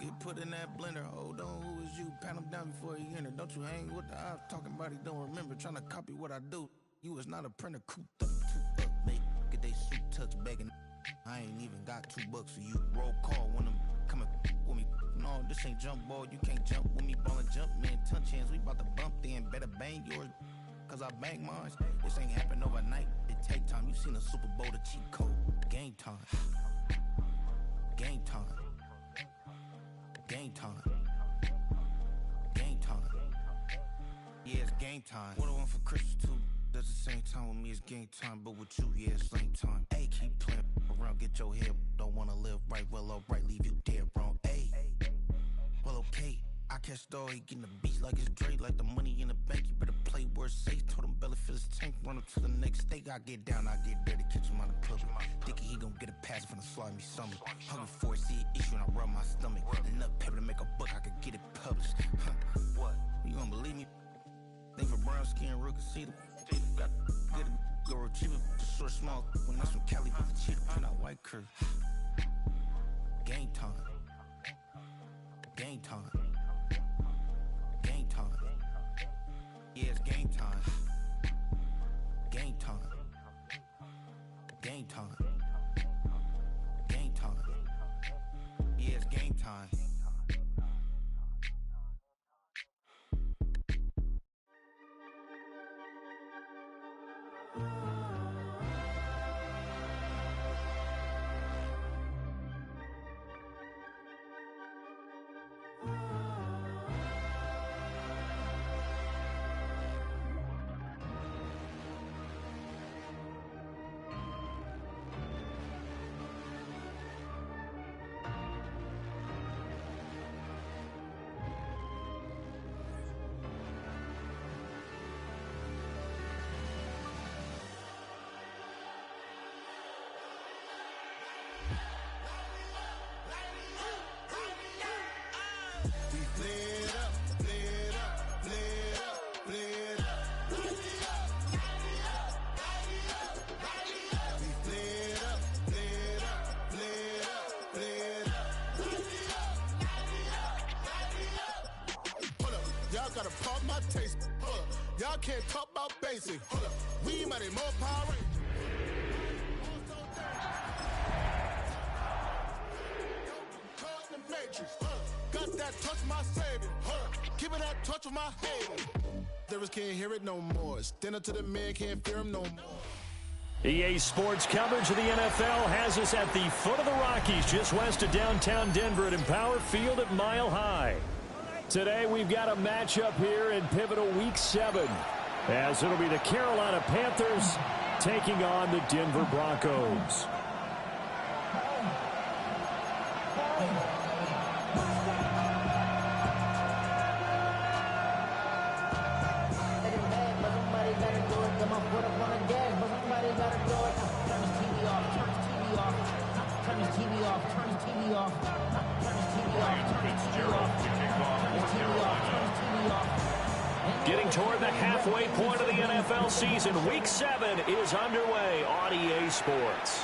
Get put in that blender. Hold on, who is you? Pat him down before he enter. Don't you hang with the ops talking about he don't remember. Trying to copy what I do. You was not a printer. Cooped up, make get they suit touch begging. I ain't even got $2 for you. Roll call when I'm coming with me. No, this ain't jump ball. You can't jump with me. Ballin' jump, man. Touch hands. We bout to bump then. Better bang yours. Cause I bang mine. This ain't happen overnight. It take time. You seen a Super Bowl, the cheat code. Game time. Game time. Game time. Game time. Yeah, it's game time. What I want for Christmas too. At the same time with me, it's game time. But with you, yeah, it's lame time. Hey, keep playing around, get your head. Don't wanna live right, well, alright, leave you dead wrong. Hey, well, okay. I catch the dog, he getting the beats like it's Dre, like the money in the bank. You better play where it's safe. Told him belly fill his tank, run up to the next steak. I get down, I get dirty, catch him on the club. Thinking he gon' get a pass from the slide me something. Hungry for it, see an issue and I rub my stomach. Enough paper to make a book, I could get it published. What? You gonna believe me? Think for brown skin, real can see the got get it, go retrieve it, the short small. When that's from Cali, but the cheetah print out white curve. Game time. Game time. Game time. Yeah, it's game time. Game time. Game time. Game time. Yeah, it's game time. Gotta pump my taste. Y'all can't talk about basic. We mighty more Power Rangers. Got that touch my savior. Give it that touch of my hater. There is can't hear it no more. Stand up to the man, can't fear him no more. EA Sports coverage of the NFL has us at the foot of the Rockies, just west of downtown Denver at Empower Field at Mile High. Today we've got a matchup here in pivotal Week 7, as it'll be the Carolina Panthers taking on the Denver Broncos. Getting toward the halfway point of the NFL season, Week 7 is underway on EA Sports.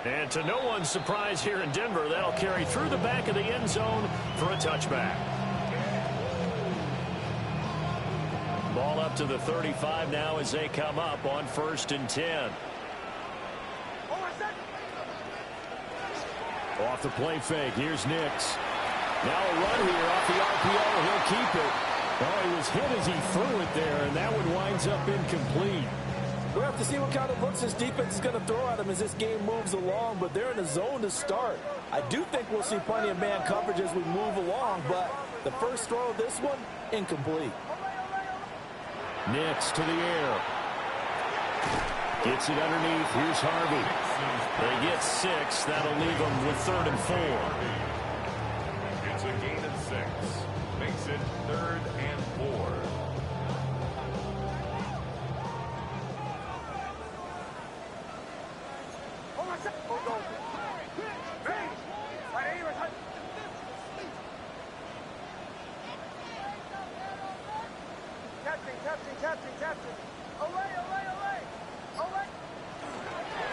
And to no one's surprise here in Denver, that'll carry through the back of the end zone for a touchback. Ball up to the 35 now as they come up on 1st and 10. Off the play fake, here's Nix. Now a run here off the RPO, he'll keep it. Oh, he was hit as he threw it there, and that one winds up incomplete. We'll have to see what kind of looks this defense is going to throw at him as this game moves along, but they're in the zone to start. I do think we'll see plenty of man coverage as we move along, but the first throw of this one, incomplete. Nix to the air. Gets it underneath. Here's Harvey. They get 6. That'll leave them with 3rd and 4. It's a gain of 6. Makes it 3rd and 4.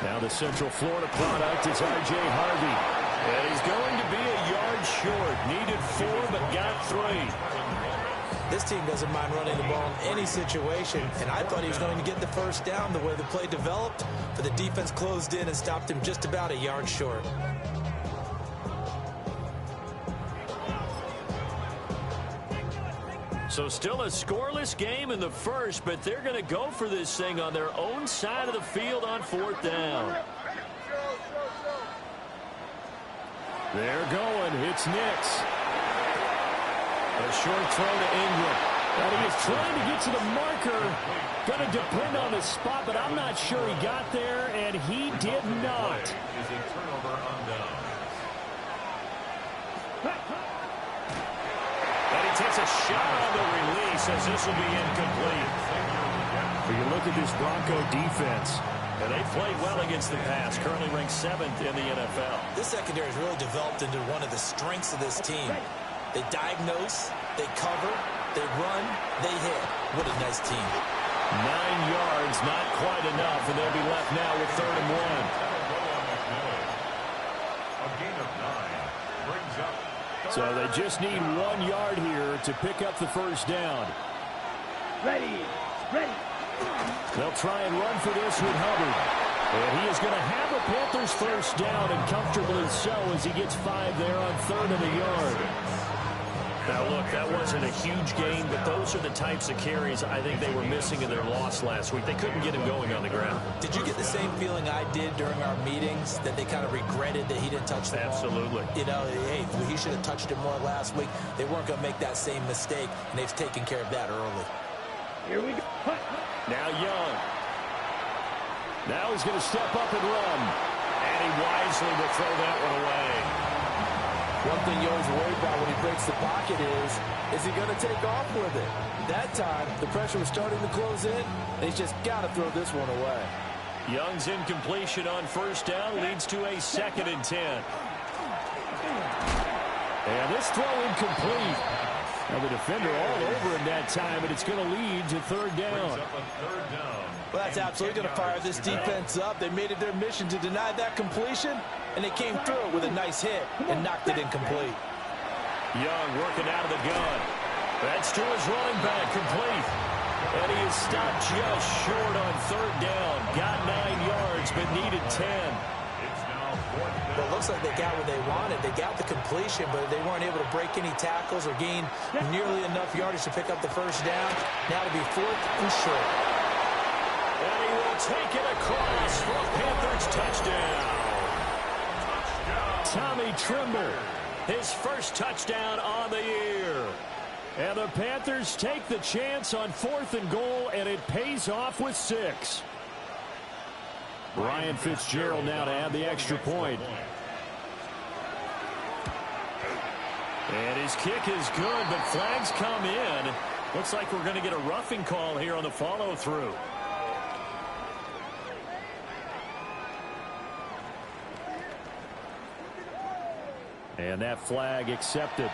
Now the Central Florida product is R.J. Harvey. And he's going to be a yard short. Needed 4, but got 3. This team doesn't mind running the ball in any situation, and I thought he was going to get the first down the way the play developed, but the defense closed in and stopped him just about a yard short. So still a scoreless game in the first, but they're going to go for this thing on their own side of the field on 4th down. They're going. It's Nix. A short throw to Ingram. And he is trying to get to the marker. Going to depend on the spot, but I'm not sure he got there, and he did not. Is a turnover on downs. And he takes a shot on the release as this will be incomplete. You look at this Bronco defense. And they played well against the pass, currently ranked 7th in the NFL. This secondary has really developed into one of the strengths of this team. They diagnose, they cover, they run, they hit. What a nice team. 9 yards, not quite enough, and they'll be left now with 3rd and 1. A gain of 9 brings up. So they just need 1 yard here to pick up the first down. Ready. They'll try and run for this with Hubbard. And he is going to have a Panthers first down, and comfortably so as he gets 5 there on 3rd and a yard. Now, look, that wasn't a huge gain, but those are the types of carries I think they were missing in their loss last week. They couldn't get him going on the ground. Did you get the same feeling I did during our meetings, that they kind of regretted that he didn't touch the ball? Absolutely. You know, hey, he should have touched it more last week. They weren't going to make that same mistake, and they've taken care of that early. Here we go. Now Young. Now he's going to step up and run. And he wisely will throw that one away. One thing you always worry about when he breaks the pocket is he going to take off with it? That time, the pressure was starting to close in, and he's just got to throw this one away. Young's incompletion on first down leads to a 2nd and 10. And this throw incomplete. Now the defender all over him that time, and it's going to lead to 3rd down. Well, that's absolutely going to fire this defense up. They made it their mission to deny that completion, and they came through it with a nice hit and knocked it incomplete. Young working out of the gun. That's to his running back, complete. And he is stopped just short on 3rd down. Got 9 yards, but needed 10. Well, it looks like they got what they wanted. They got the completion, but they weren't able to break any tackles or gain nearly enough yardage to pick up the first down. Now to be 4th and short. And he will take it across for a Panthers touchdown. Tommy Trimble, his first touchdown on the year. And the Panthers take the chance on 4th and goal, and it pays off with 6. Ryan Fitzgerald now to add the extra point. And his kick is good, but flags come in. Looks like we're going to get a roughing call here on the follow-through. And that flag accepted.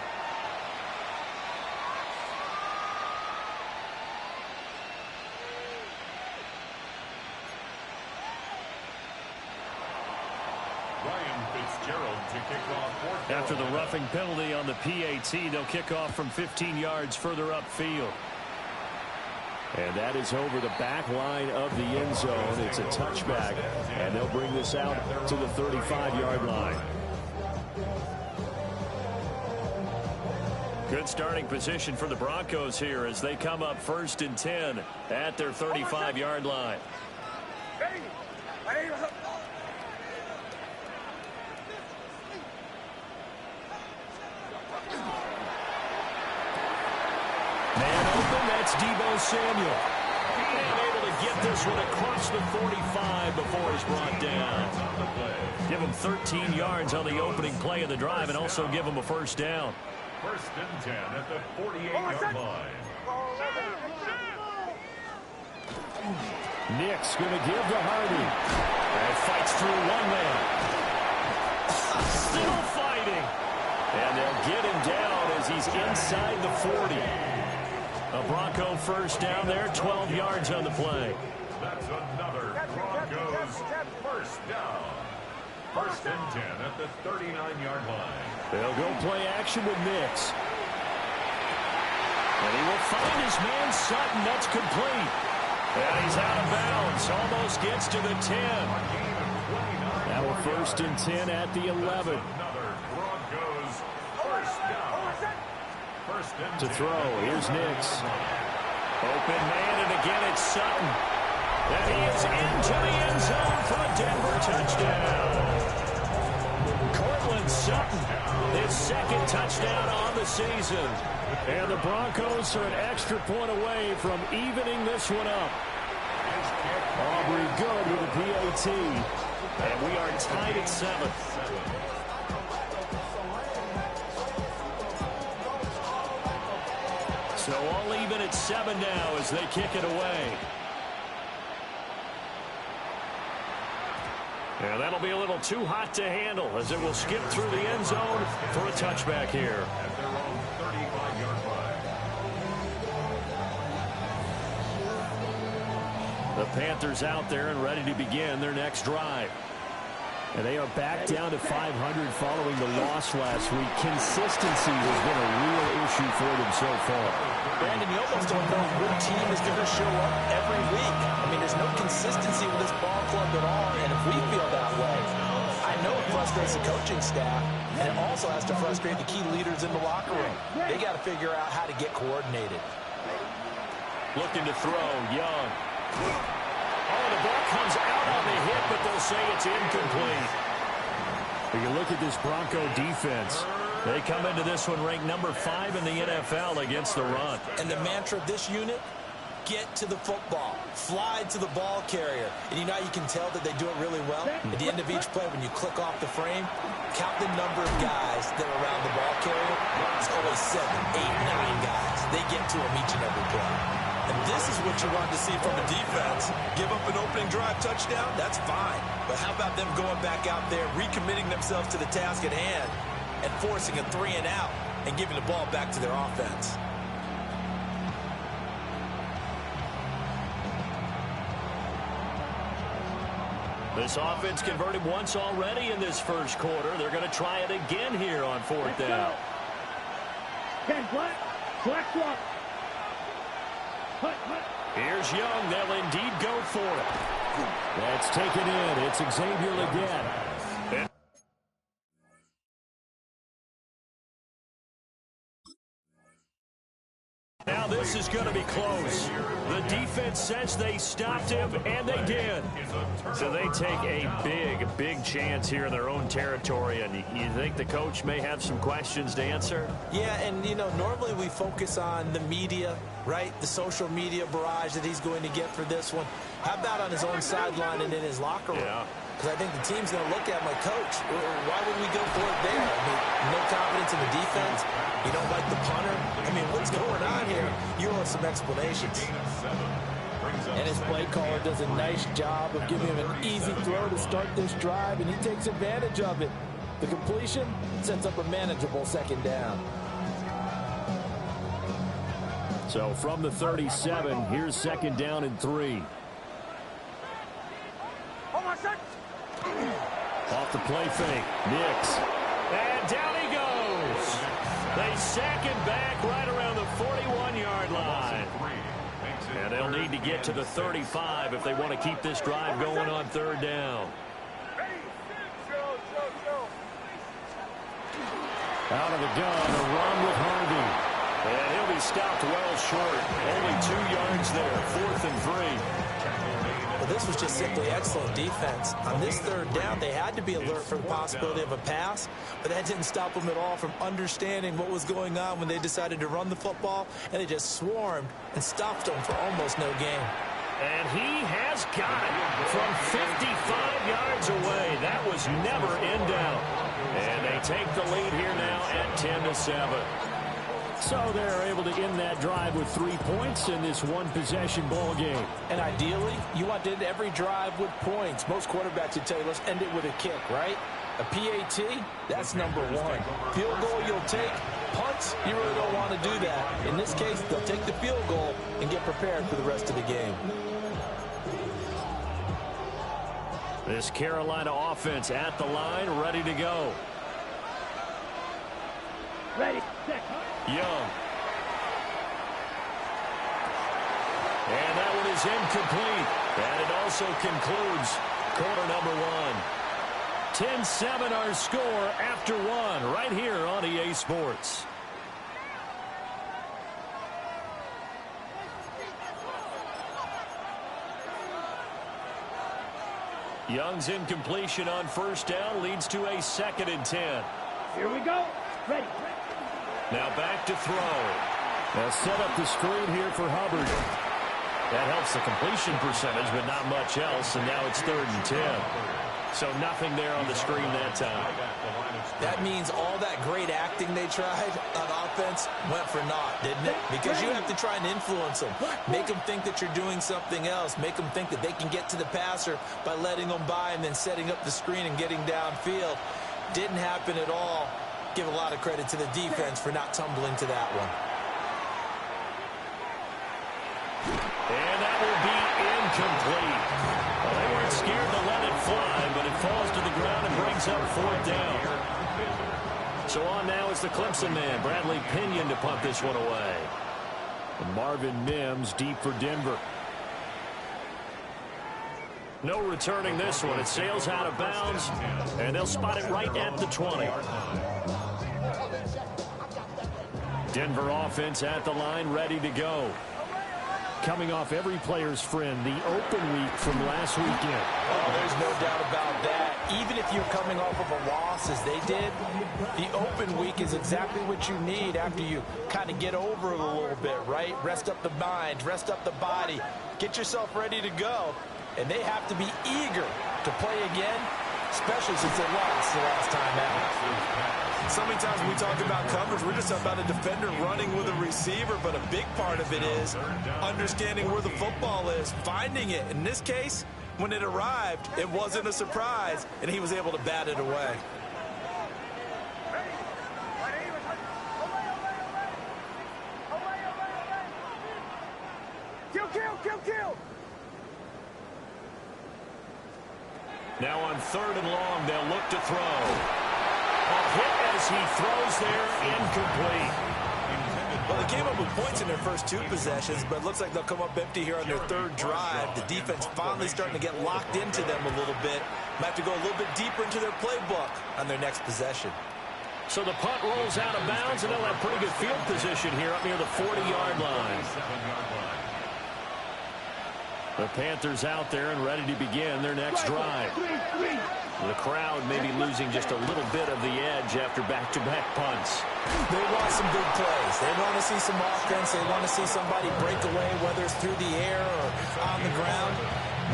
After the roughing penalty on the PAT, they'll kick off from 15 yards further upfield. And that is over the back line of the end zone. It's a touchback, and they'll bring this out to the 35-yard line. Good starting position for the Broncos here as they come up 1st and 10 at their 35-yard line. Man open, that's Deebo Samuel. And able to get this one across the 45 before he's brought down. Give him 13 yards on the opening play of the drive and also give him a first down. 1st and 10 at the 48-yard line. Nick's going to give to Hardy. And fights through one man. Still fighting. And they'll get him down as he's inside the 40. A Bronco first down there, 12 yards on the play. That's another Broncos first down. First and 10 at the 39-yard line. They'll go play action with Nix. And he will find his man Sutton. That's complete. And he's out of bounds. Almost gets to the 10. Now a first and 10 at the 11. Another Broncos first down. First and To throw, here's Nix. Open man, and again it's Sutton. And he is into the end zone for a Denver touchdown. Cortland Sutton, his second touchdown on the season. And the Broncos are an extra point away from evening this one up. Aubrey good with a PAT. And we are tied at 7. So all even at 7 now as they kick it away. And that'll be a little too hot to handle as it will skip through the end zone for a touchback here. At their own 35-yard line. The Panthers out there and ready to begin their next drive. And they are back down to 500 following the loss last week. Consistency has been a real issue for them so far. Brandon, you almost don't know what team is going to show up every week. I mean, there's no consistency with this ball club at all, and if we feel that way, I know it frustrates the coaching staff, and it also has to frustrate the key leaders in the locker room. They got to figure out how to get coordinated. Looking to throw, Young. Oh, the ball comes out on the hit, but they'll say it's incomplete. When you look at this Bronco defense, they come into this one ranked number 5 in the NFL against the run. And the mantra of this unit, get to the football, fly to the ball carrier. And you know you can tell that they do it really well? At the end of each play, when you click off the frame, count the number of guys that are around the ball carrier. It's always 7, 8, 9 guys. They get to them each and every play. And this is what you want to see from a defense. Give up an opening drive touchdown, that's fine. But how about them going back out there, recommitting themselves to the task at hand, and forcing a 3 and out, and giving the ball back to their offense? This offense converted once already in this first quarter. They're going to try it again here on 4th down. Here's Young. They'll indeed go for it. That's taken in. It's Xavier again. Now this is going to be close. The defense says they stopped him, and they did. So they take a big chance here in their own territory. And you think the coach may have some questions to answer? Yeah, and, you know, normally we focus on the media, right? The social media barrage that he's going to get for this one. How about on his own sideline and in his locker room? Yeah. Because I think the team's going to look at my coach. Why would we go for it there? I mean, no confidence in the defense. You don't like the punter. I mean, what's going on here? You owe some explanations. And his play caller does a nice job of giving him an easy throw to start this drive, and he takes advantage of it. The completion sets up a manageable second down. So from the 37, here's second down and 3. Off the play fake, Nix. And down he goes. They sack him back right around the 41-yard line. And they'll need to get to the 35 if they want to keep this drive going on 3rd down. Out of the gun, a run with Harvey. And he'll be stopped well short. Only 2 yards there, 4th and 3. Well, this was just simply excellent defense. On this 3rd down, they had to be alert for the possibility of a pass, but that didn't stop them at all from understanding what was going on when they decided to run the football, and they just swarmed and stopped them for almost no gain. And he has got it from 55 yards away. That was never in doubt. And they take the lead here now at 10-7. So they're able to end that drive with 3 points in this one-possession ball game. And ideally, you want to end every drive with points. Most quarterbacks would tell you, let's end it with a kick, right? A PAT, that's number 1. Field goal you'll take. Punts, you really don't want to do that. In this case, they'll take the field goal and get prepared for the rest of the game. This Carolina offense at the line, ready to go. Ready, set. Young. And that one is incomplete. And it also concludes quarter number one. 10-7 our score after one right here on EA Sports. Young's incompletion on first down leads to a 2nd and 10. Here we go. Ready. Now back to throw. They'll set up the screen here for Hubbard. That helps the completion percentage, but not much else, and now it's 3rd and 10. So nothing there on the screen that time. That means all that great acting they tried on offense went for naught, didn't it? Because you have to try and influence them. Make them think that you're doing something else. Make them think that they can get to the passer by letting them by and then setting up the screen and getting downfield. Didn't happen at all. Give a lot of credit to the defense for not tumbling to that one. And that will be incomplete. Well, they weren't scared to let it fly, but it falls to the ground and brings up 4th down. So on now is the Clemson man, Bradley Pinion, to punt this one away. And Marvin Mims deep for Denver. No returning this one. It sails out of bounds, and they'll spot it right at the 20. Denver offense at the line, ready to go. Coming off every player's friend, the open week from last weekend. Oh, there's no doubt about that. Even if you're coming off of a loss as they did, the open week is exactly what you need after you kind of get over it a little bit, right? Rest up the mind, rest up the body, get yourself ready to go. And they have to be eager to play again, especially since they lost the last time out. So many times when we talk about coverage, we're just about a defender running with a receiver, but a big part of it is understanding where the football is, finding it. In this case, when it arrived, it wasn't a surprise, and he was able to bat it away. Kill. Now on 3rd and long, they'll look to throw. A hit as he throws there, incomplete. Well, they came up with points in their first 2 possessions, but it looks like they'll come up empty here on their 3rd drive. The defense finally starting to get locked into them a little bit. Might have to go a little bit deeper into their playbook on their next possession. So the punt rolls out of bounds, and they'll have pretty good field position here up near the 40-yard line. The Panthers out there and ready to begin their next drive. The crowd may be losing just a little bit of the edge after back-to-back punts. They want some big plays. They want to see some offense. They want to see somebody break away, whether it's through the air or on the ground.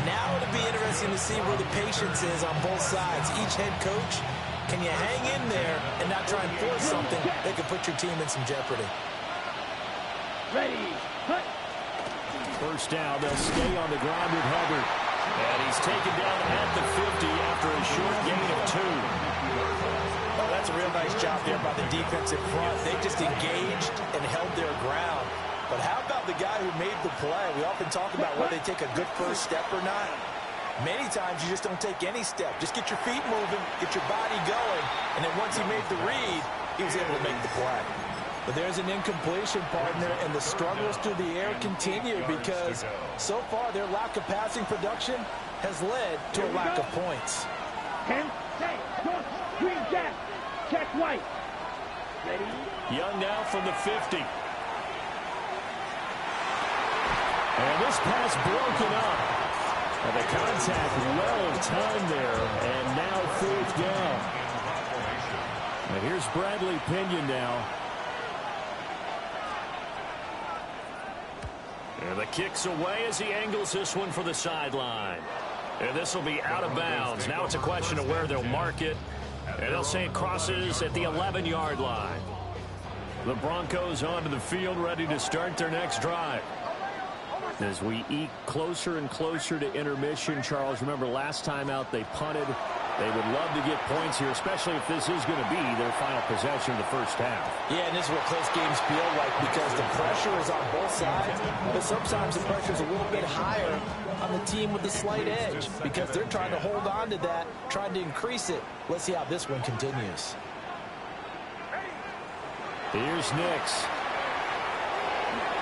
Now it'll be interesting to see where the patience is on both sides. Each head coach, can you hang in there and not try and force something that could put your team in some jeopardy? Ready, cut. First down, they'll stay on the ground with Hubbard. And he's taken down at the 50 after a short gain of 2. Oh, that's a real nice job there by the defensive front. They just engaged and held their ground. But how about the guy who made the play? We often talk about whether they take a good first step or not. Many times you just don't take any step. Just get your feet moving, get your body going, and then once he made the read, he was able to make the play. But there's an incompletion, partner, and the struggles through the air continue because so far their lack of passing production has led to a lack of points. 10, 1, green gas, check white. Ready? Young now from the 50. And this pass broken up. And the contact well timed there, and now 4th down. And here's Bradley Pinion now. And the kick's away as he angles this one for the sideline. And this will be out of bounds. Now it's a question of where they'll mark it. And they'll say it crosses at the 11-yard line. The Broncos onto the field, ready to start their next drive. As we eke closer and closer to intermission, Charles, remember last time out they punted They would love to get points here, especially if this is going to be their final possession of the first half. Yeah, and this is what close games feel like because the pressure is on both sides, but sometimes the pressure is a little bit higher on the team with the slight edge because they're trying to hold on to that, trying to increase it. Let's see how this one continues. Here's Nix.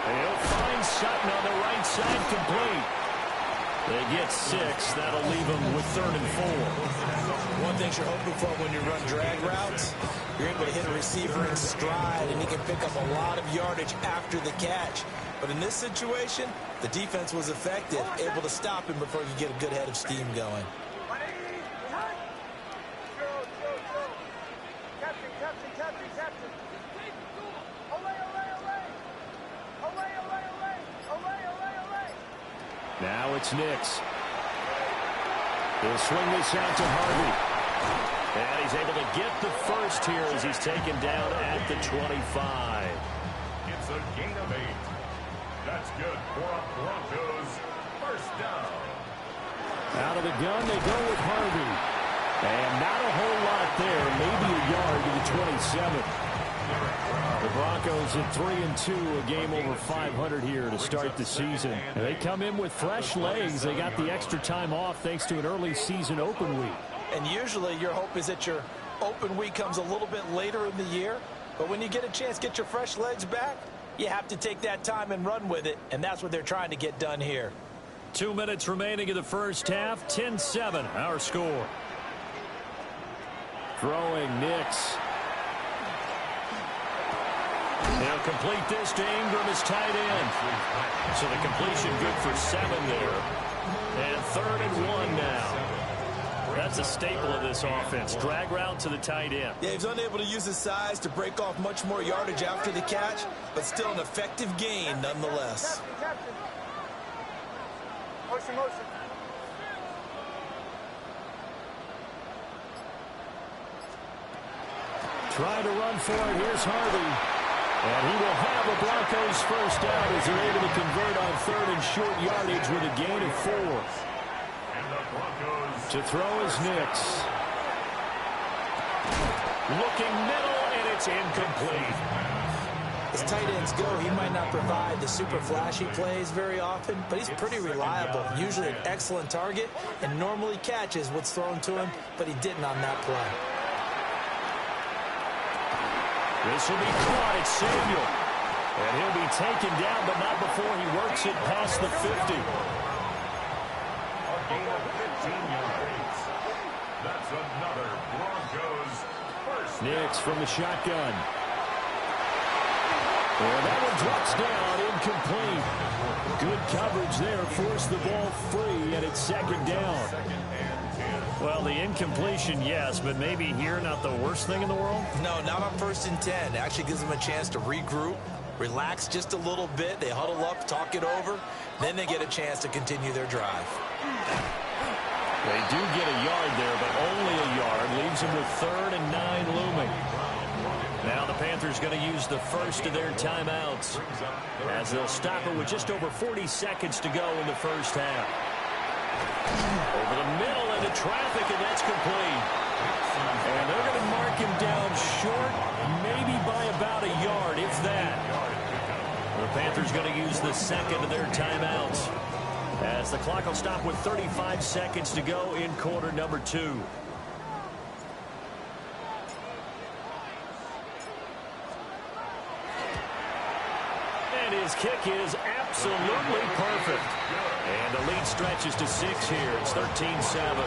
He'll find Sutton on the right side, complete. They get 6. That'll leave them with 3rd and 4. One thing you're hoping for when you run drag routes, you're able to hit a receiver in stride, and he can pick up a lot of yardage after the catch. But in this situation, the defense was effective, able to stop him before he could get a good head of steam going. Now it's Nix. He'll swing this out to Harvey. And he's able to get the first here as he's taken down at the 25. It's a gain of 8. That's good for a Broncos first down. Out of the gun, they go with Harvey. And not a whole lot there, maybe a yard to the 27. The Broncos at 3-2, a game over 500 here to start the season. And they come in with fresh legs. They got the extra time off thanks to an early season open week. And usually your hope is that your open week comes a little bit later in the year. But when you get a chance to get your fresh legs back, you have to take that time and run with it. And that's what they're trying to get done here. 2 minutes remaining in the first half. 10-7, our score. Throwing Nix. He'll complete this to Ingram as tight end. So the completion good for 7 there. And 3rd and 1 now. That's a staple of this offense. Drag route to the tight end. Yeah, he's unable to use his size to break off much more yardage after the catch, but still an effective gain nonetheless. Motion. Trying to run for it. Here's Harvey. And he will have a Broncos first down as they're able to convert on 3rd and short yardage with a gain of 4. To throw is Nix. Looking middle, and it's incomplete. As tight ends go, he might not provide the super flashy plays very often, but he's pretty reliable. Usually an excellent target and normally catches what's thrown to him, but he didn't on that play. This will be caught. It's Samuel. And he'll be taken down, but not before he works it past the 50. A gain of 15 yards. That's another Broncos first. Nix from the shotgun. And that one drops down, incomplete. Good coverage there, forced the ball free, and it's 2nd down. Well, the incompletion, yes, but maybe here not the worst thing in the world? No, not on 1st and 10. It actually gives them a chance to regroup, relax just a little bit. They huddle up, talk it over. Then they get a chance to continue their drive. They do get a yard there, but only a yard. Leaves them with 3rd and 9 looming. Now the Panthers going to use the first of their timeouts as they'll stop it with just over 40 seconds to go in the first half. Over the middle into traffic, and that's complete. And they're going to mark him down short, maybe by about a yard, if that. The Panthers going to use the second of their timeouts as the clock will stop with 35 seconds to go in quarter number 2. And his kick is absolutely perfect. And the lead stretches to 6 here. It's 13-7.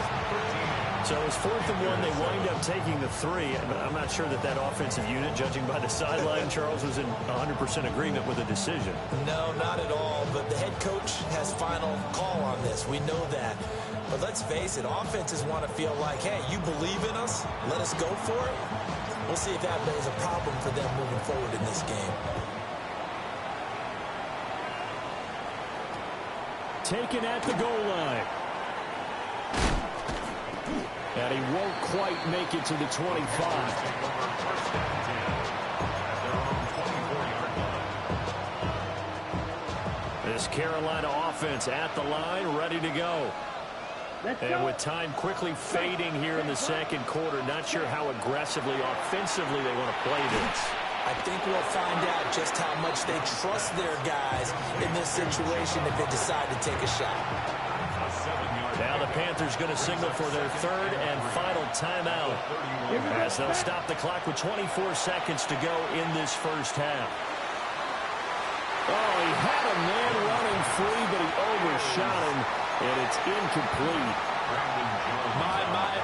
So it's 4th and 1. They wind up taking the 3. I'm not sure that offensive unit, judging by the sideline, Charles, was in 100% agreement with the decision. No, not at all. But the head coach has final call on this. We know that. But let's face it, offenses want to feel like, hey, you believe in us? Let us go for it. We'll see if that is a problem for them moving forward in this game. Taken at the goal line. And he won't quite make it to the 25. This Carolina offense at the line, ready to go. And with time quickly fading here in the second quarter, not sure how aggressively, offensively they want to play this. I think we'll find out just how much they trust their guys in this situation if they decide to take a shot. Now the Panthers going to signal for their third and final timeout as they'll stop the clock with 24 seconds to go in this first half. Oh, he had a man running free, but he overshot him, and it's incomplete.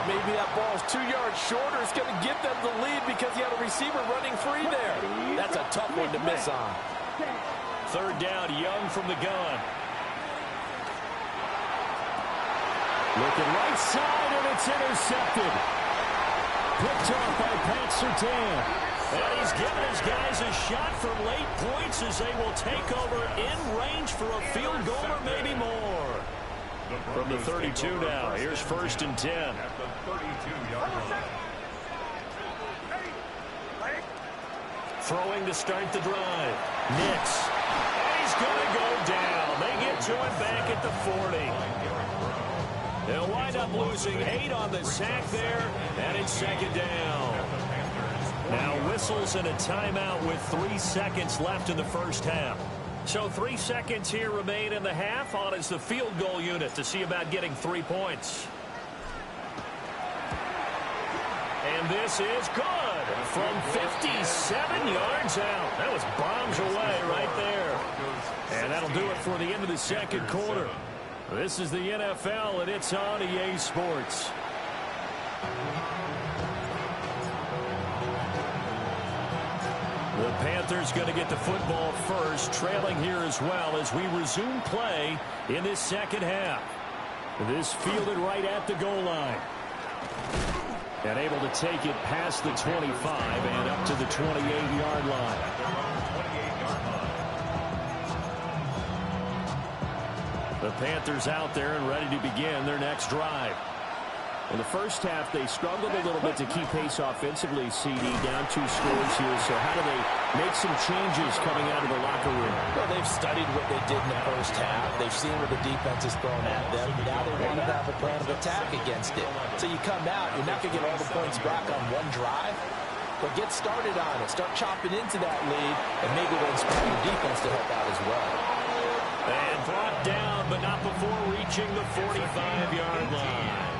Maybe that ball's 2 yards shorter. It's going to give them the lead because he had a receiver running free there. That's a tough one to miss on. Third down, Young from the gun. Looking right side, and it's intercepted. Picked off by Pat Surtain. And he's given his guys a shot for late points as they will take over in range for a field goal or maybe more. From the 32 now, here's 1st and 10. At the 32-yard line. Throwing to start the drive. Nix. And he's going to go down. They get to him back at the 40. They'll wind up losing 8 on the sack there, and it's second down. Now whistles and a timeout with 3 seconds left in the first half. So 3 seconds here remain in the half. On is the field goal unit to see about getting 3 points. And this is good from 57 yards out. That was bombs away right there. And that'll do it for the end of the second quarter. This is the NFL, and it's on EA Sports. The Panthers going to get the football first, trailing here as well as we resume play in this second half. This fielded right at the goal line. And able to take it past the 25 and up to the 28-yard line. The Panthers out there and ready to begin their next drive. In the first half, they struggled a little bit to keep pace offensively, CD, down 2 scores here. So how do they make some changes coming out of the locker room? Well, they've studied what they did in the first half. They've seen what the defense is throwing at them. Now they want to have a plan of attack against it. So you come out, you're not going to get all the points back on one drive, but get started on it. Start chopping into that lead, and maybe they'll inspire your defense to help out as well. And brought down, but not before reaching the 45-yard line.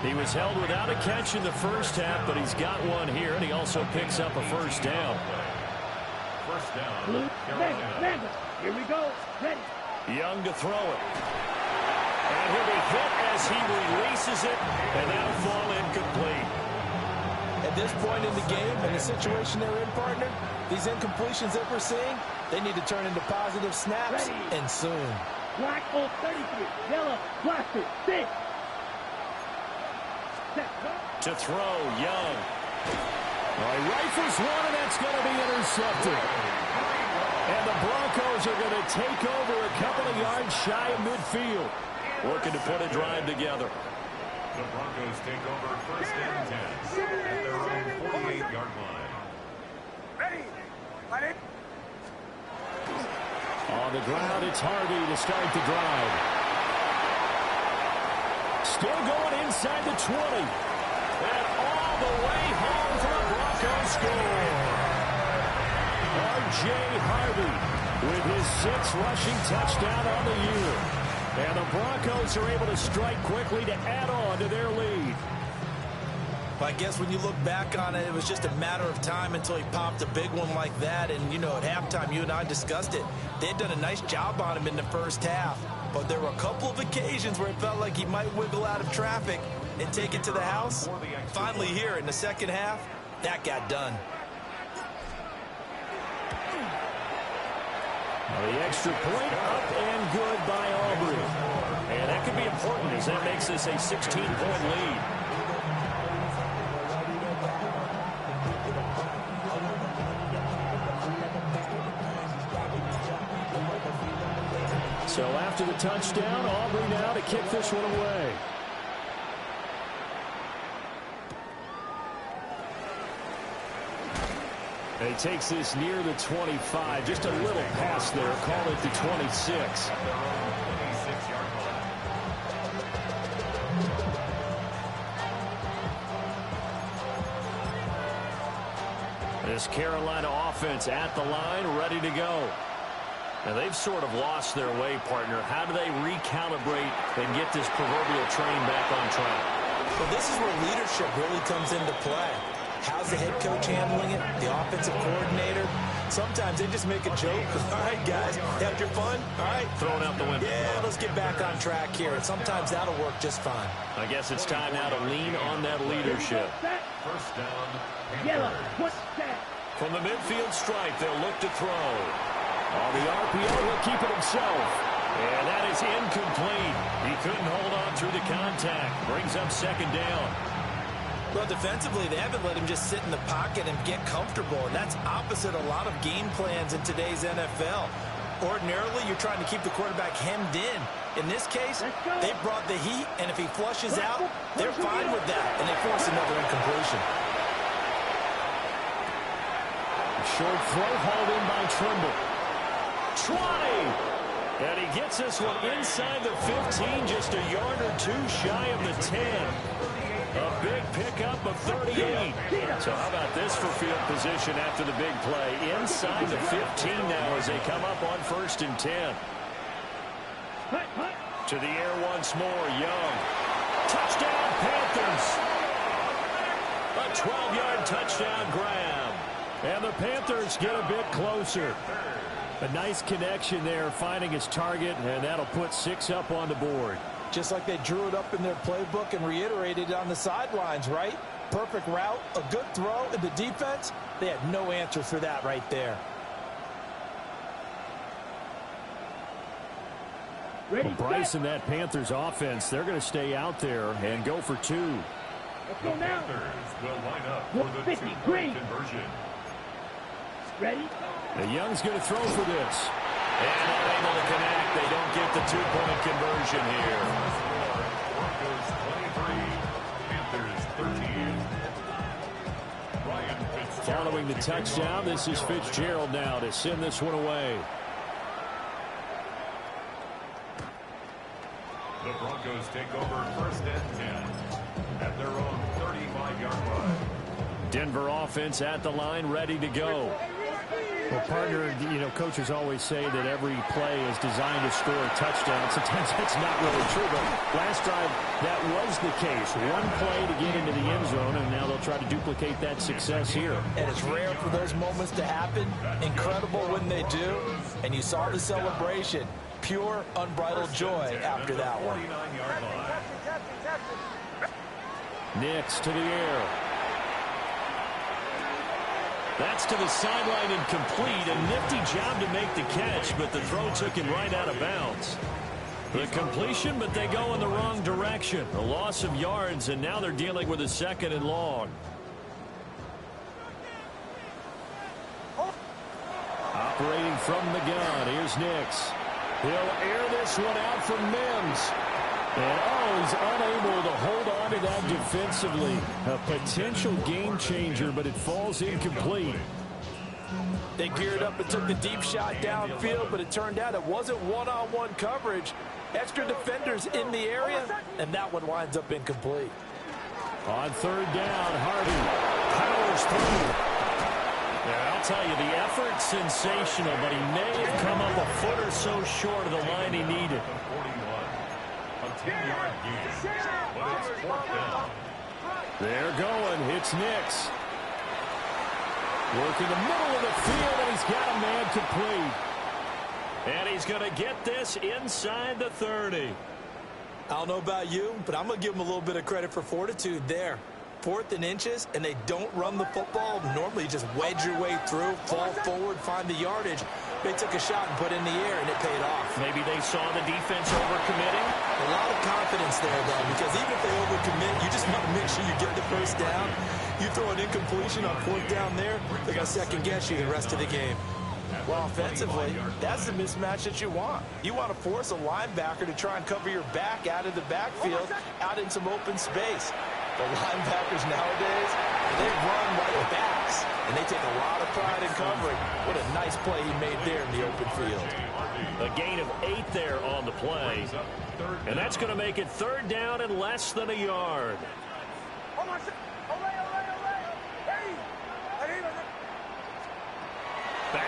He was held without a catch in the first half, but he's got one here, and he also picks up a first down. First down. Here we go. Ready. Young to throw it. And he'll be hit as he releases it, and that'll fall incomplete. At this point in the game, in the situation they're in, partner, these incompletions that we're seeing, they need to turn into positive snaps, and soon. Black on 33. Yellow. Blaster. 6. To throw, Young. He rifles one, and that's going to be intercepted. And the Broncos are going to take over a couple of yards shy of midfield. Looking to put a drive together. The Broncos take over 1st and 10 at their own 48-yard line. Ready. On the ground, it's Harvey to start the drive. Still going inside the 20. And all the way home for the Broncos score. R.J. Harvey with his 6th rushing touchdown on the year. And the Broncos are able to strike quickly to add on to their lead. I guess when you look back on it, it was just a matter of time until he popped a big one like that. And, you know, at halftime, you and I discussed it. They'd done a nice job on him in the first half. But there were a couple of occasions where it felt like he might wiggle out of traffic and take it to the house. Finally here in the second half, that got done. The extra point up and good by Aubrey. And that could be important as that makes this a 16-point lead. So after the touchdown, Aubrey now to kick this one away. And he takes this near the 25. Just a little pass there. Call it the 26. This Carolina offense at the line, ready to go. Now, they've sort of lost their way, partner. How do they recalibrate and get this proverbial train back on track? Well, this is where leadership really comes into play. How's the head coach handling it? The offensive coordinator? Sometimes they just make a joke. All right, guys, had your fun? All right. Throwing out the window. Yeah, let's get back on track here. And sometimes that'll work just fine. I guess it's time now to lean on that leadership. First down. Yellow. What's that? From the midfield stripe, they'll look to throw. On the RPO, he'll keep it himself. And that is incomplete. He couldn't hold on through the contact. Brings up second down. Well, defensively, they haven't let him just sit in the pocket and get comfortable, and that's opposite a lot of game plans in today's NFL. Ordinarily, you're trying to keep the quarterback hemmed in. In this case, they brought the heat, and if he flushes out, they're fine with that, and they force another incompletion. Short throw hauled in by Trimble. 20! And he gets this one inside the 15, just a yard or two shy of the 10. A big pickup of 38. So how about this for field position after the big play? Inside the 15 now as they come up on 1st and 10. To the air once more, Young. Touchdown, Panthers. A 12-yard touchdown grab. And the Panthers get a bit closer. A nice connection there, finding his target, and that'll put 6 up on the board. Just like they drew it up in their playbook and reiterated it on the sidelines, right? Perfect route, a good throw, and the defense, they had no answer for that right there. Well, Bryce and that Panthers offense, they're going to stay out there and go for 2. Let's The go now. Panthers will line up for the 50, two-point green. conversion. Ready? The Young's going to throw for this. And unable to connect. They don't get the 2-point conversion here. Broncos 23, Panthers 13. Ryan Fitzgerald. Following the touchdown, this is Fitzgerald now to send this one away. The Broncos take over 1st and 10 at their own 35-yard line. Denver offense at the line, ready to go. Well, partner, you know, coaches always say that every play is designed to score a touchdown. Sometimes that's not really true, but last drive, that was the case. One play to get into the end zone, and now they'll try to duplicate that success here. And it's rare for those moments to happen. Incredible when they do. And you saw the celebration. Pure, unbridled joy after that one. 49-yard line. Nix to the air. That's to the sideline incomplete. A nifty job to make the catch, but the throw took him right out of bounds. The completion, but they go in the wrong direction. A loss of yards, and now they're dealing with a 2nd and long. Operating from the gun, here's Nix. He'll air this one out for Mims. And, he's unable to hold on to that defensively. A potential game changer, but it falls incomplete. They geared up and took the deep shot downfield, but it turned out it wasn't one-on-one coverage. Extra defenders in the area, and that one winds up incomplete. On 3rd down, Harvey powers through. Yeah, I'll tell you, the effort, sensational, but he may have come up a foot or so short of the line he needed. 10-yard gain, but it's 4th down. They're going. It's Nix. Working the middle of the field, and he's got a man complete. And he's going to get this inside the 30. I don't know about you, but I'm going to give him a little bit of credit for fortitude there. 4th and inches, and they don't run the football. Normally, you just wedge your way through, fall forward, find the yardage. They took a shot and put it in the air, and it paid off. Maybe they saw the defense overcommitting. A lot of confidence there, though, because even if they overcommit, you just want to make sure you get the first down. You throw an incompletion on 4th down there, they're going to second-guess you the rest of the game. Well, offensively, that's the mismatch that you want. You want to force a linebacker to try and cover your back out of the backfield, out in some open space. The linebackers nowadays, they run right at backs, and they take a lot of pride in covering. What a nice play he made there in the open field. A gain of 8 there on the play. And that's going to make it 3rd down and less than a yard.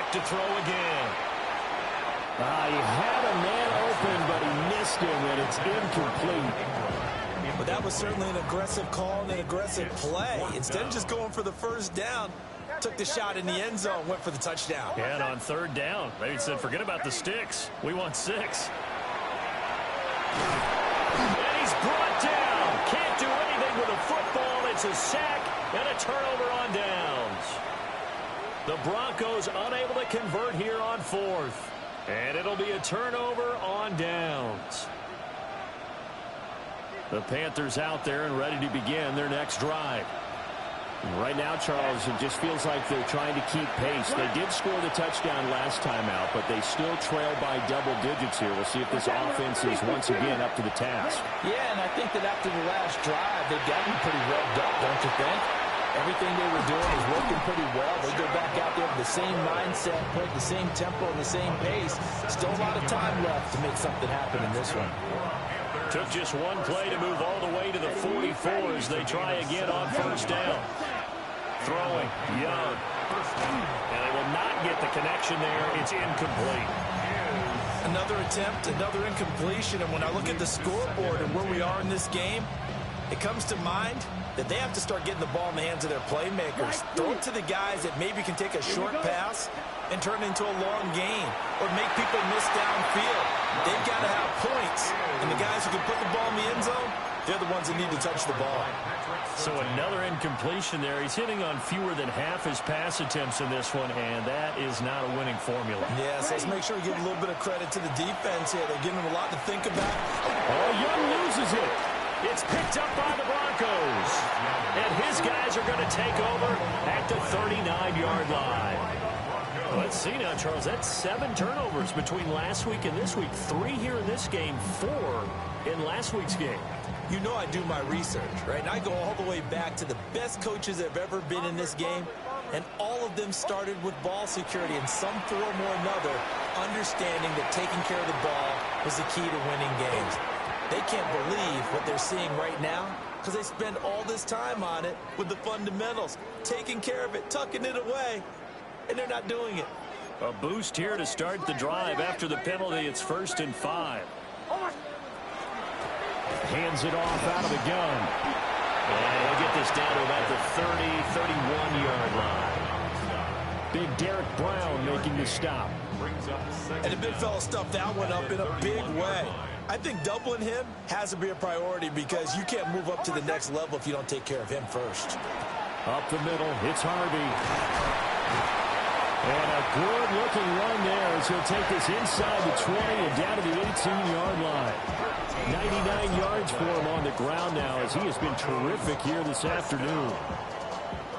back to throw again. He had a man open, but he missed him, and it's incomplete. But that was certainly an aggressive call and an aggressive play. Instead of just going for the first down, took the shot in the end zone, went for the touchdown. Yeah, and on third down, they said, forget about the sticks. We want 6. And he's brought down. Can't do anything with a football. It's a sack and a turnover on downs. The Broncos unable to convert here on 4th. And it'll be a turnover on downs. The Panthers out there and ready to begin their next drive. Right now, Charles, it just feels like they're trying to keep pace. They did score the touchdown last time out, but they still trail by double digits here. We'll see if this offense is once again up to the task. Yeah, and I think that after the last drive, they've gotten pretty revved up, don't you think? Everything they were doing is working pretty well. They go back out there with the same mindset, play the same tempo and the same pace. Still a lot of time left to make something happen in this one. Took just one play to move all the way to the 44 as they try again on first down. Throwing, Young. And they will not get the connection there. It's incomplete. Another attempt, another incompletion. And when I look at the scoreboard and where we are in this game, it comes to mind that they have to start getting the ball in the hands of their playmakers. Throw it to the guys that maybe can take a short pass and turn it into a long gain or make people miss downfield. They've got to have points. And the guys who can put the ball in the end zone, they're the ones that need to touch the ball. So another incompletion there. He's hitting on fewer than half his pass attempts in this one, and that is not a winning formula. Yes, let's make sure we give a little bit of credit to the defense here. They're giving them a lot to think about. Oh, Young loses it. It's picked up by the Broncos. And his guys are going to take over at the 39-yard line. Let's see now, Charles. That's 7 turnovers between last week and this week. 3 here in this game, 4 in last week's game. You know I do my research, right? And I go all the way back to the best coaches that have ever been in this game, and all of them started with ball security in some form or another, understanding that taking care of the ball was the key to winning games. They can't believe what they're seeing right now because they spend all this time on it with the fundamentals, taking care of it, tucking it away, and they're not doing it. A boost here to start the drive after the penalty. It's 1st and 5. Hands it off out of the gun. And he'll get this down to about the 30, 31-yard line. Big Derek Brown making the stop. And the big fella stuffed that one up in a big way. I think doubling him has to be a priority because you can't move up to the next level if you don't take care of him first. Up the middle, it's Harvey. And a good-looking run there as he'll take this inside the 20 and down to the 18-yard line. 99 yards for him on the ground now as he has been terrific here this afternoon.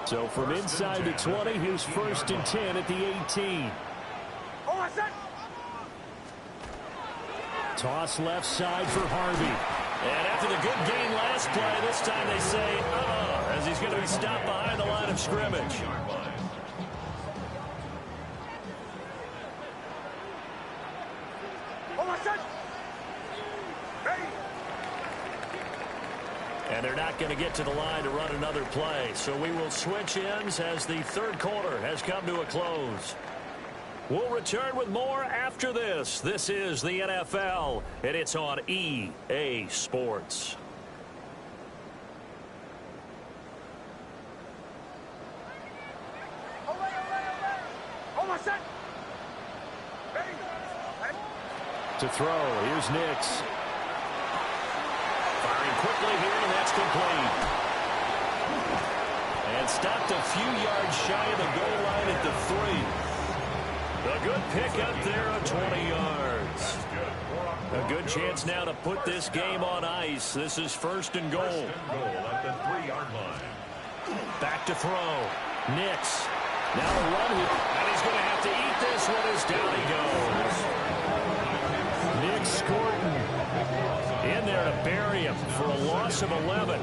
So from inside the 20, here's 1st and 10 at the 18. Toss left side for Harvey. And after the good gain last play, this time they say, as he's going to be stopped behind the line of scrimmage. And they're not going to get to the line to run another play. So we will switch ends as the third quarter has come to a close. We'll return with more after this. This is the NFL, and it's on EA Sports. To throw, here's Nix. Firing quickly here, and that's complete. And stopped a few yards shy of the goal line at the 3. A good pick up there of 20 yards. A good chance now to put this game on ice. This is 1st and goal. At the 3-yard line. Back to throw. Nix. Now a run here. And he's going to have to eat this one as down he goes. Nix Scorton in there to bury him for a loss of 11.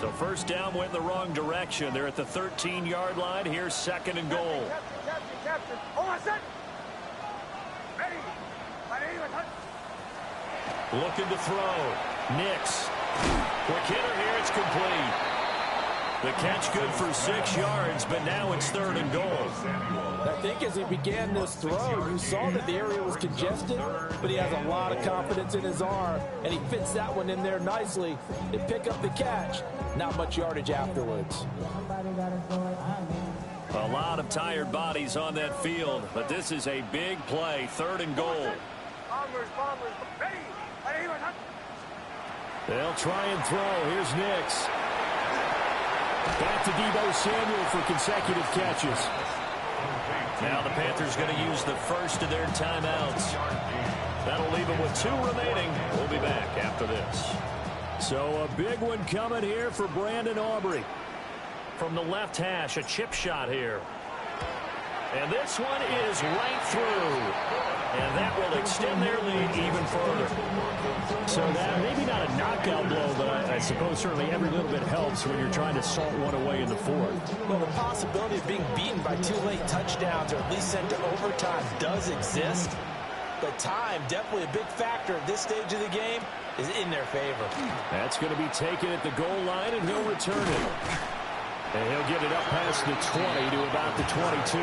So first down went the wrong direction. They're at the 13-yard line. Here's 2nd and goal. Looking to throw. Nix. Quick hitter here. It's complete. The catch good for 6 yards, but now it's 3rd and goal. I think as he began this throw, you saw that the area was congested, but he has a lot of confidence in his arm, and he fits that one in there nicely. They pick up the catch, not much yardage afterwards. A lot of tired bodies on that field, but this is a big play, 3rd and goal. They'll try and throw. Here's Nix. Back to Deebo Samuel for consecutive catches. Now the Panthers going to use the first of their timeouts. That'll leave them with 2 remaining. We'll be back after this. So a big one coming here for Brandon Aubrey. From the left hash, a chip shot here. And this one is right through. And that will extend their lead even further. So that maybe not a knockout blow, but I suppose certainly every little bit helps when you're trying to salt one away in the 4th. Well, the possibility of being beaten by 2 late touchdowns or at least sent to overtime does exist. But time, definitely a big factor at this stage of the game, is in their favor. That's going to be taken at the goal line, and he'll return it. And he'll get it up past the 20 to about the 22.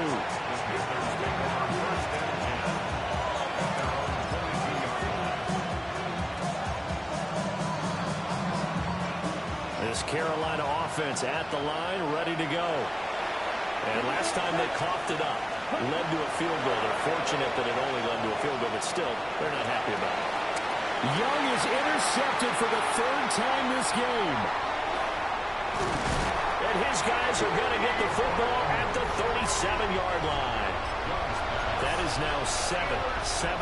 This Carolina offense at the line, ready to go. And last time they coughed it up, led to a field goal. They're fortunate that it only led to a field goal, but still, they're not happy about it. Young is intercepted for the 3rd time this game. And his guys are going to get the football at the 37-yard line. That is now 7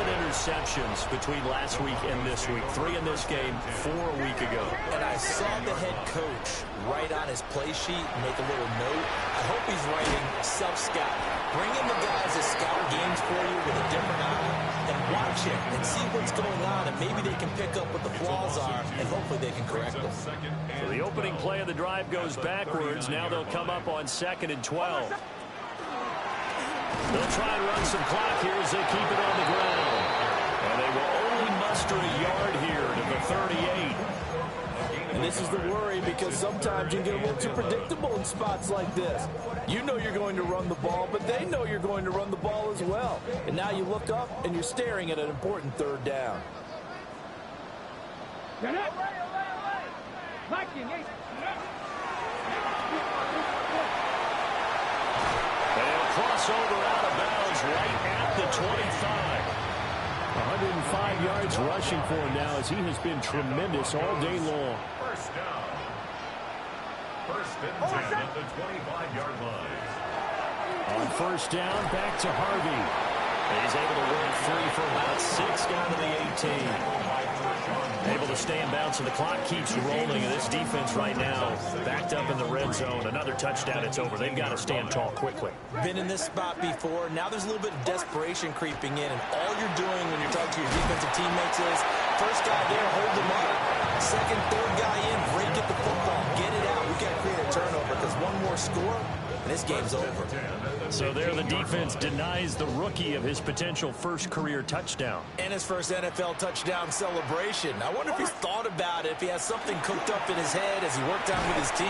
interceptions between last week and this week. 3 in this game, 4 a week ago. And I saw the head coach write on his play sheet, make a little note. I hope he's writing self-scout. Bring in the guys that scout games for you with a different eye and watch him and see what's going on, and maybe they can pick up what the flaws are, and hopefully they can correct them. So the opening play of the drive goes backwards. Now they'll come up on 2nd and 12. They'll try and run some clock here as they keep it on the ground. And they will only muster a yard here to the 38. And this is the worry, because sometimes you get a little too predictable in spots like this. You know you're going to run the ball, but they know you're going to run the ball as well. And now you look up and you're staring at an important 3rd down. Crossover out of bounds right at the 25. 105 yards rushing for him now, as he has been tremendous all day long. First down. 1st and 10 at the 25-yard line. On 1st down, back to Harvey. He's able to work 3 for about 6 down to the 18. Able to stay in bounds, and the clock keeps rolling. And this defense right now backed up in the red zone. Another touchdown, it's over. They've got to stand tall quickly. Been in this spot before. Now there's a little bit of desperation creeping in, and all you're doing when you're talking to your defensive teammates is, first guy there, hold them up. 2nd, 3rd guy in, break it the football, get it out. We got to create a turnover, because one more score, and this game's over. So there the defense denies the rookie of his potential 1st career touchdown. And his first NFL touchdown celebration. I wonder if he's thought about it, if he has something cooked up in his head as he worked out with his team,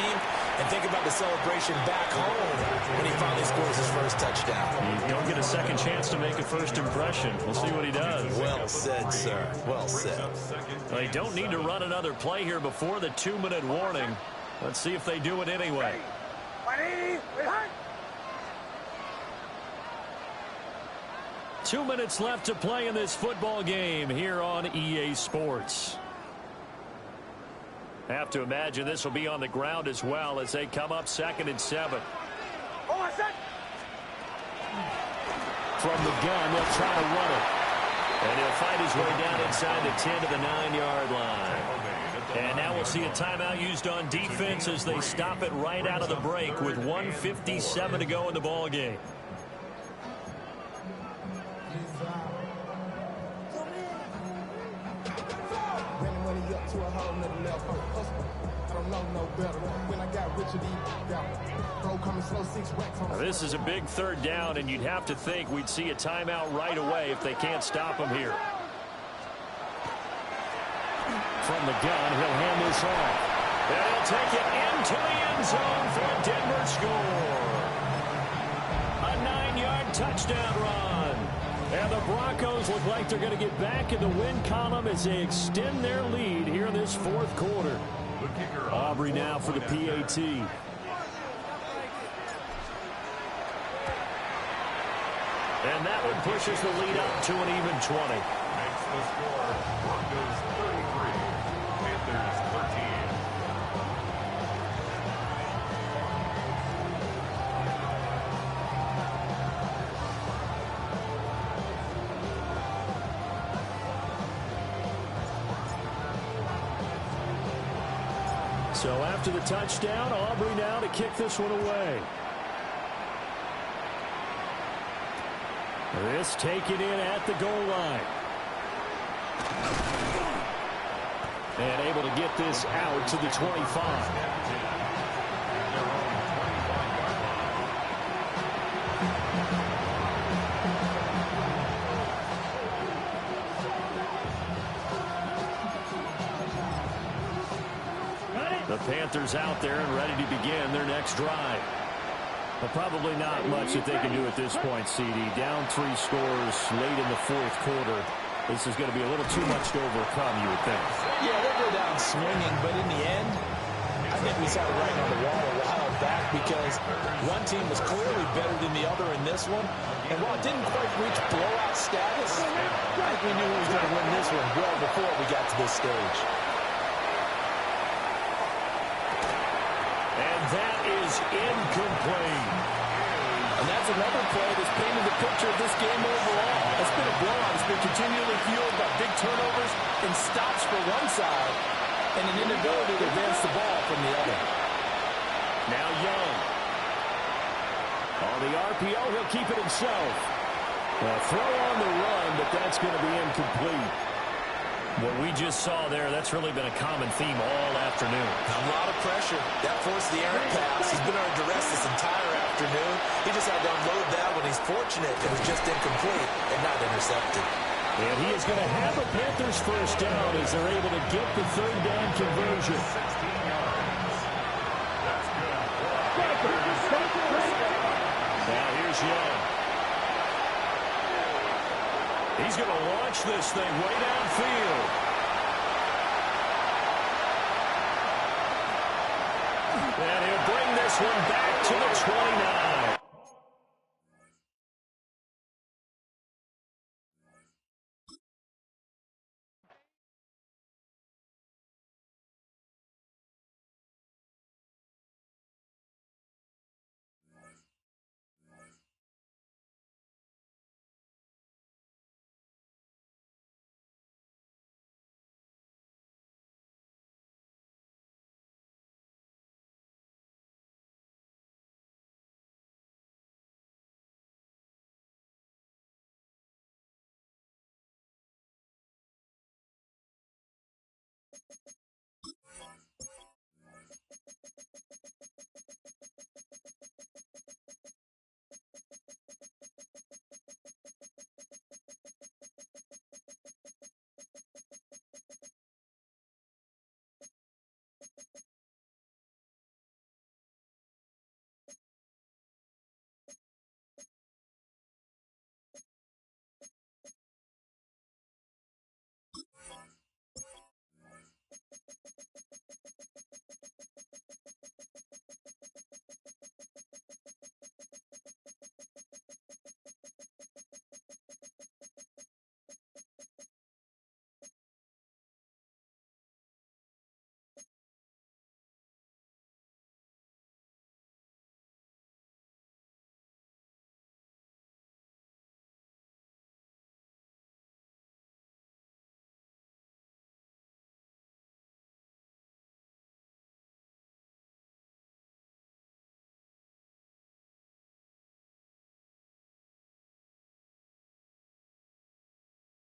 and think about the celebration back home when he finally scores his first touchdown. You don't get a second chance to make a first impression. We'll see what he does. Well said, sir. Well said. Well, they don't need to run another play here before the 2-minute warning. Let's see if they do it anyway. 2 minutes left to play in this football game here on EA Sports. Have to imagine this will be on the ground as well as they come up 2nd and 7. From the gun, they'll try to run it. And he'll fight his way down inside the 10 to the 9-yard line. And now we'll see a timeout used on defense as they stop it right out of the break with 1:57 to go in the ball game. Now, this is a big 3rd down, and you'd have to think we'd see a timeout right away if they can't stop him here. From the gun, he'll hand this off. And he'll take it into the end zone for a Denver score. A 9-yard touchdown run. And the Broncos look like they're going to get back in the win column as they extend their lead here in this fourth quarter. Aubrey now for the PAT. And that one pushes the lead up to an even 20. Makes the score Broncos 33, Panthers 13. So after the touchdown, Aubrey now to kick this one away. This taken in at the goal line. And able to get this out to the 25. The Panthers out there and ready to begin their next drive. But probably not much that they can do at this point, CD. Down 3 scores late in the fourth quarter. This is going to be a little too much to overcome, you would think. Yeah, they'll go down swinging, but in the end, I think we saw it right on the wall a while back because one team was clearly better than the other in this one. And while it didn't quite reach blowout status, I think we knew who was going to win this one well before we got to this stage. And that is incomplete. And that's another play that's painted the picture of this game overall. It's been a blowout. It's been continually fueled by big turnovers and stops for one side and an inability to advance the ball from the other. Now Young. On the RPO, he'll keep it himself. A throw on the run, but that's going to be incomplete. What we just saw there, that's really been a common theme all afternoon. A lot of pressure. That forced the errant pass. He's been under duress this entire afternoon. He just had to unload that when he's fortunate. It was just incomplete and not intercepted. And he is going to have a Panthers first down as they're able to get the third down conversion. 16 yards. That's good. Now here's Young. He's going to launch this thing way downfield. And he'll bring this one back to the 29.